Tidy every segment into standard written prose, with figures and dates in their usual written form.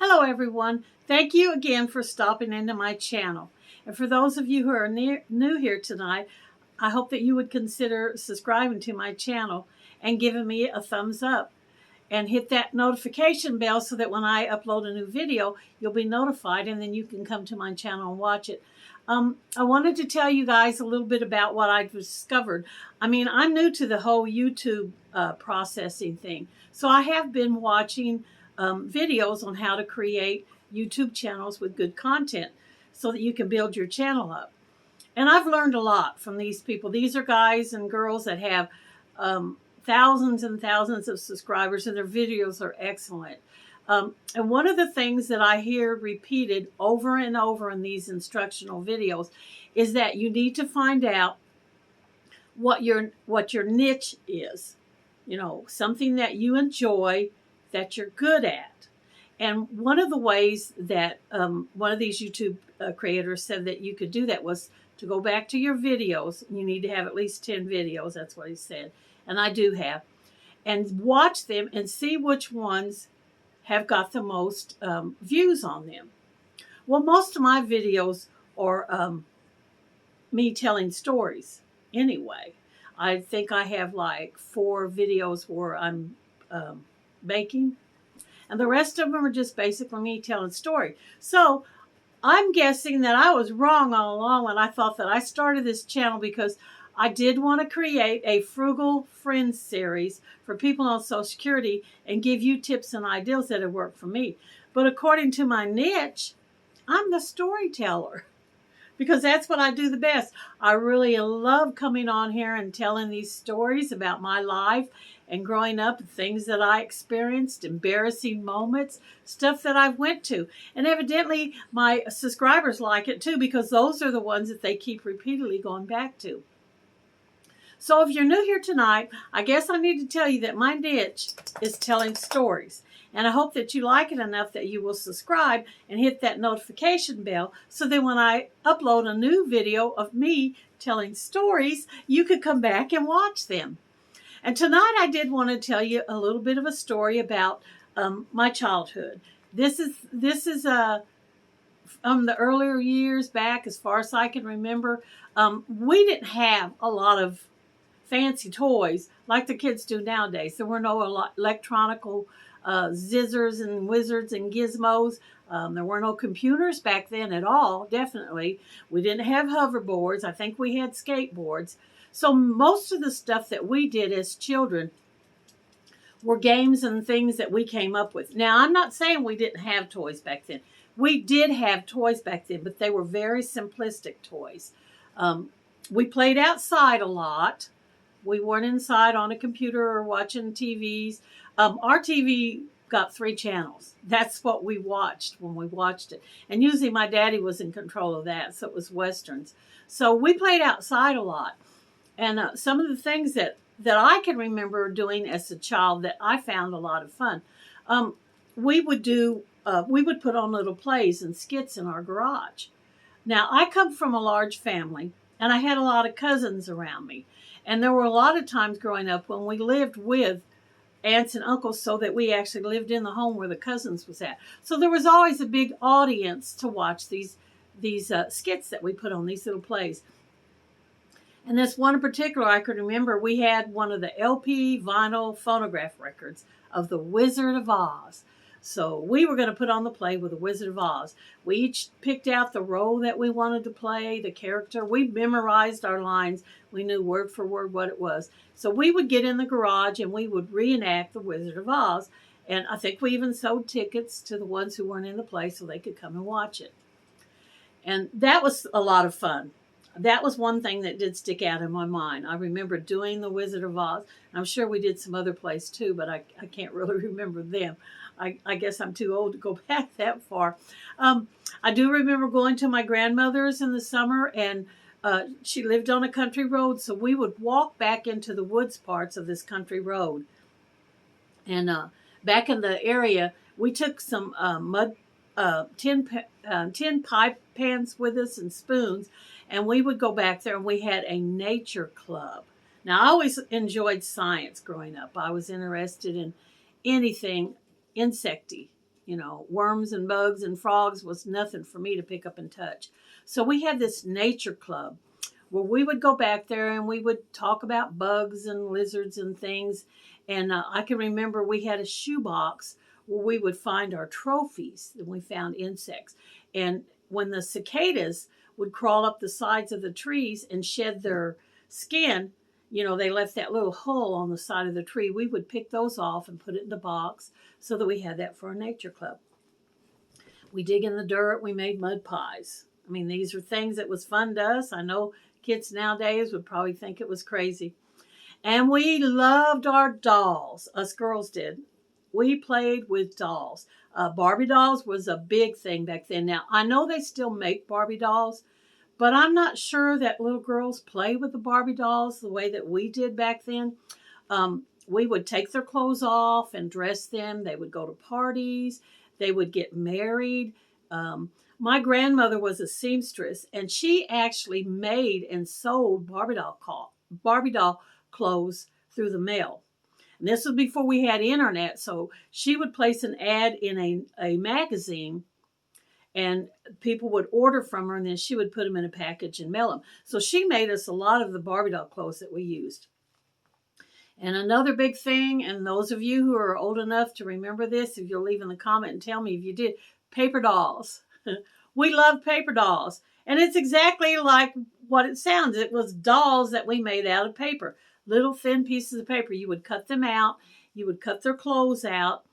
Hello everyone. Thank you again for stopping into my channel. And for those of you who are new here tonight, I hope that you would consider subscribing to my channel and giving me a thumbs up. And hit that notification bell so that when I upload a new video, you'll be notified and then you can come to my channel and watch it. I wanted to tell you guys a little bit about what I discovered. I'm new to the whole YouTube processing thing. So I have been watching videos on how to create YouTube channels with good content so that you can build your channel up. And I've learned a lot from these people. These are guys and girls that have thousands and thousands of subscribers, and their videos are excellent. And one of the things that I hear repeated over and over in these instructional videos is that you need to find out what your niche is. You know, something that you enjoy, that you're good at. And one of the ways that one of these YouTube creators said that you could do that was to go back to your videos. You need to have at least 10 videos. That's what he said. And I do have. And watch them and see which ones have got the most views on them. Well, most of my videos are me telling stories anyway. I think I have like 4 videos where I'm baking. And the rest of them are just basically me telling story. So I'm guessing that I was wrong all along when I thought that I started this channel because I did want to create a Frugal Friends series for people on Social Security and give you tips and ideas that have worked for me. But according to my niche, I'm the storyteller because that's what I do the best. I really love coming on here and telling these stories about my life and growing up, things that I experienced, embarrassing moments, stuff that I've went to. And evidently my subscribers like it too because those are the ones that they keep repeatedly going back to. So if you're new here tonight, I guess I need to tell you that my niche is telling stories. And I hope that you like it enough that you will subscribe and hit that notification bell so that when I upload a new video of me telling stories, you could come back and watch them. And tonight I did want to tell you a little bit of a story about my childhood. This is from the earlier years back, as far as I can remember. We didn't have a lot of fancy toys like the kids do nowadays. There were no electronical zizzers and wizards and gizmos. There were no computers back then at all, definitely. We didn't have hoverboards. I think we had skateboards. So most of the stuff that we did as children were games and things that we came up with. Now, I'm not saying we didn't have toys back then. We did have toys back then, but they were very simplistic toys. We played outside a lot. We weren't inside on a computer or watching TVs. Our TV got 3 channels. That's what we watched when we watched it. And usually my daddy was in control of that, so it was Westerns. So we played outside a lot. And some of the things that I can remember doing as a child that I found a lot of fun, we would put on little plays and skits in our garage. Now, I come from a large family, and I had a lot of cousins around me. And there were a lot of times growing up when we lived with aunts and uncles so that we actually lived in the home where the cousins was at. So there was always a big audience to watch these skits that we put on, these little plays. And this one in particular, I could remember we had one of the LP vinyl phonograph records of The Wizard of Oz. So we were going to put on the play with The Wizard of Oz. We each picked out the role that we wanted to play, the character. We memorized our lines. We knew word for word what it was. So we would get in the garage and we would reenact The Wizard of Oz. And I think we even sold tickets to the ones who weren't in the play so they could come and watch it. And that was a lot of fun. That was one thing that did stick out in my mind. I remember doing The Wizard of Oz. I'm sure we did some other plays too, but I can't really remember them. I guess I'm too old to go back that far. I do remember going to my grandmother's in the summer, and she lived on a country road, so we would walk back into the woods parts of this country road. And back in the area, we took some tin pie pans with us and spoons, and we would go back there, and we had a nature club. Now, I always enjoyed science growing up. I was interested in anything insecty, You know, worms and bugs and frogs was nothing for me to pick up and touch. So we had this nature club where we would go back there and we would talk about bugs and lizards and things. And I can remember we had a shoebox where we would find our trophies and we found insects. And when the cicadas would crawl up the sides of the trees and shed their skin, you know, they left that little hole on the side of the tree. We would pick those off and put it in the box so that we had that for our nature club. We dig in the dirt. We made mud pies. I mean, these are things that was fun to us. I know kids nowadays would probably think it was crazy. And we loved our dolls. Us girls did. We played with dolls. Barbie dolls was a big thing back then. Now, I know they still make Barbie dolls, but I'm not sure that little girls play with the Barbie dolls the way that we did back then. We would take their clothes off and dress them. They would go to parties. They would get married. My grandmother was a seamstress, and she actually made and sold Barbie doll clothes through the mail. And this was before we had internet, so she would place an ad in a magazine, and people would order from her, and then she would put them in a package and mail them. So she made us a lot of the Barbie doll clothes that we used. And another big thing, and those of you who are old enough to remember this, if you'll leave in the comment and tell me if you did, paper dolls. We loved paper dolls. And it's exactly like what it sounds. It was dolls that we made out of paper. Little thin pieces of paper. You would cut them out. You would cut their clothes out.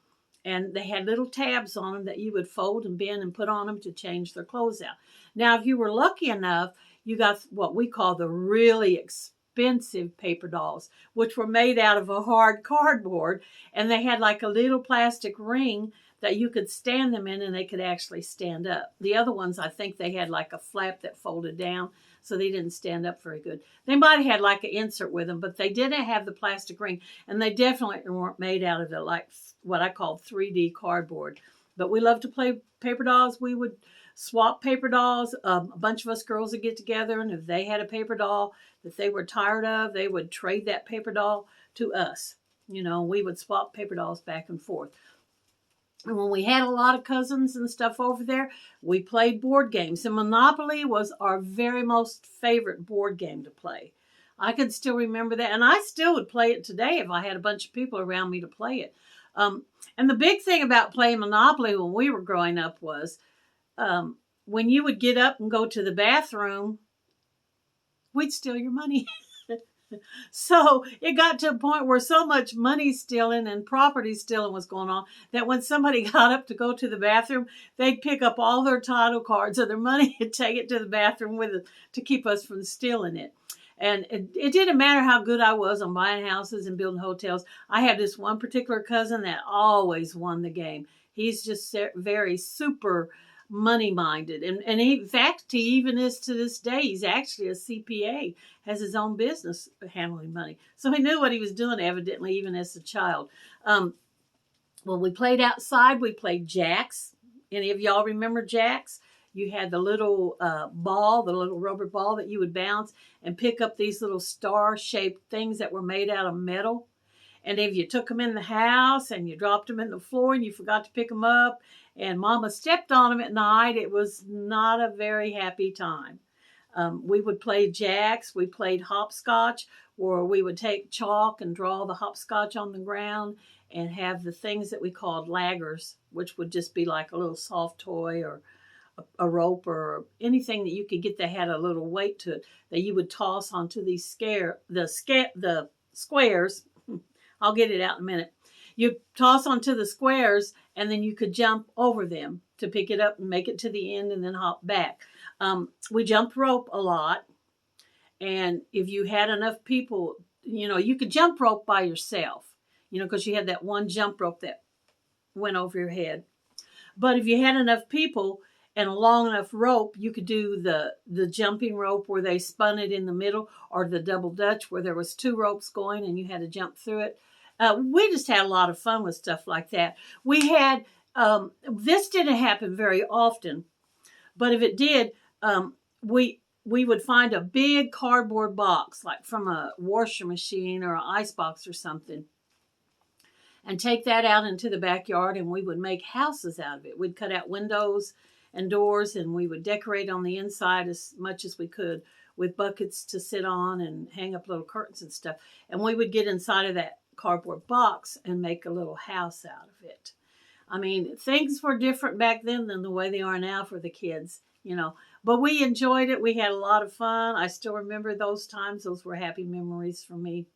And they had little tabs on them that you would fold and bend and put on them to change their clothes out. Now, if you were lucky enough, you got what we call the really expensive paper dolls, which were made out of a hard cardboard. And they had like a little plastic ring that you could stand them in and they could actually stand up. The other ones, I think they had like a flap that folded down, so they didn't stand up very good. They might have had like an insert with them, but they didn't have the plastic ring, and they definitely weren't made out of the like what I call 3D cardboard. But we loved to play paper dolls. We would swap paper dolls. A bunch of us girls would get together, and if they had a paper doll that they were tired of, they would trade that paper doll to us. You know, we would swap paper dolls back and forth. And when we had a lot of cousins and stuff over there, we played board games. And Monopoly was our very most favorite board game to play. I can still remember that. And I still would play it today if I had a bunch of people around me to play it. And the big thing about playing Monopoly when we were growing up was when you would get up and go to the bathroom, we'd steal your money. So it got to a point where so much money stealing and property stealing was going on that when somebody got up to go to the bathroom, they'd pick up all their title cards or their money and take it to the bathroom with it to keep us from stealing it. And it didn't matter how good I was on buying houses and building hotels. I had this one particular cousin that always won the game. He's just very super money minded. And he, in fact, he even is to this day. He's actually a CPA, has his own business handling money. So he knew what he was doing, evidently, even as a child. Well, we played outside. We played jacks. Any of y'all remember jacks? You had the little ball, the little rubber ball that you would bounce and pick up these little star-shaped things that were made out of metal. And if you took them in the house and you dropped them in the floor and you forgot to pick them up and Mama stepped on them at night, it was not a very happy time. We would play jacks. We played hopscotch, where we would take chalk and draw the hopscotch on the ground and have the things that we called laggers, which would just be like a little soft toy or a rope or anything that you could get that had a little weight to it that you would toss onto these the squares. I'll get it out in a minute. You toss onto the squares and then you could jump over them to pick it up and make it to the end and then hop back. We jumped rope a lot. And if you had enough people, you know, you could jump rope by yourself, you know, because you had that one jump rope that went over your head. But if you had enough people and a long enough rope, you could do the jumping rope where they spun it in the middle, or the double dutch where there was two ropes going and you had to jump through it. We just had a lot of fun with stuff like that. We had, this didn't happen very often, but if it did, we would find a big cardboard box, like from a washer machine or an ice box or something. and take that out into the backyard, and we would make houses out of it. We'd cut out windows and doors, and we would decorate on the inside as much as we could with buckets to sit on and hang up little curtains and stuff. And we would get inside of that cardboard box and make a little house out of it. I mean, things were different back then than the way they are now for the kids, you know. But we enjoyed it. We had a lot of fun. I still remember those times. Those were happy memories for me.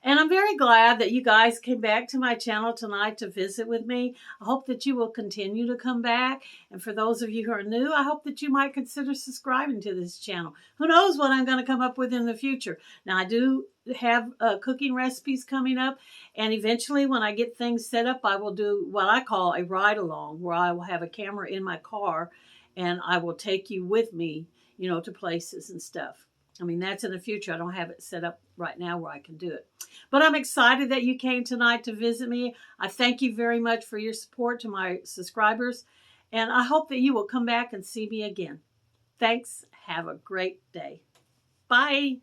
And I'm very glad that you guys came back to my channel tonight to visit with me. I hope that you will continue to come back. And for those of you who are new, I hope that you might consider subscribing to this channel. Who knows what I'm going to come up with in the future. Now, I do have cooking recipes coming up. And eventually, when I get things set up, I will do what I call a ride-along, where I will have a camera in my car and I will take you with me, you know, to places and stuff. I mean, that's in the future. I don't have it set up right now where I can do it. But I'm excited that you came tonight to visit me. I thank you very much for your support to my subscribers. And I hope that you will come back and see me again. Thanks. Have a great day. Bye.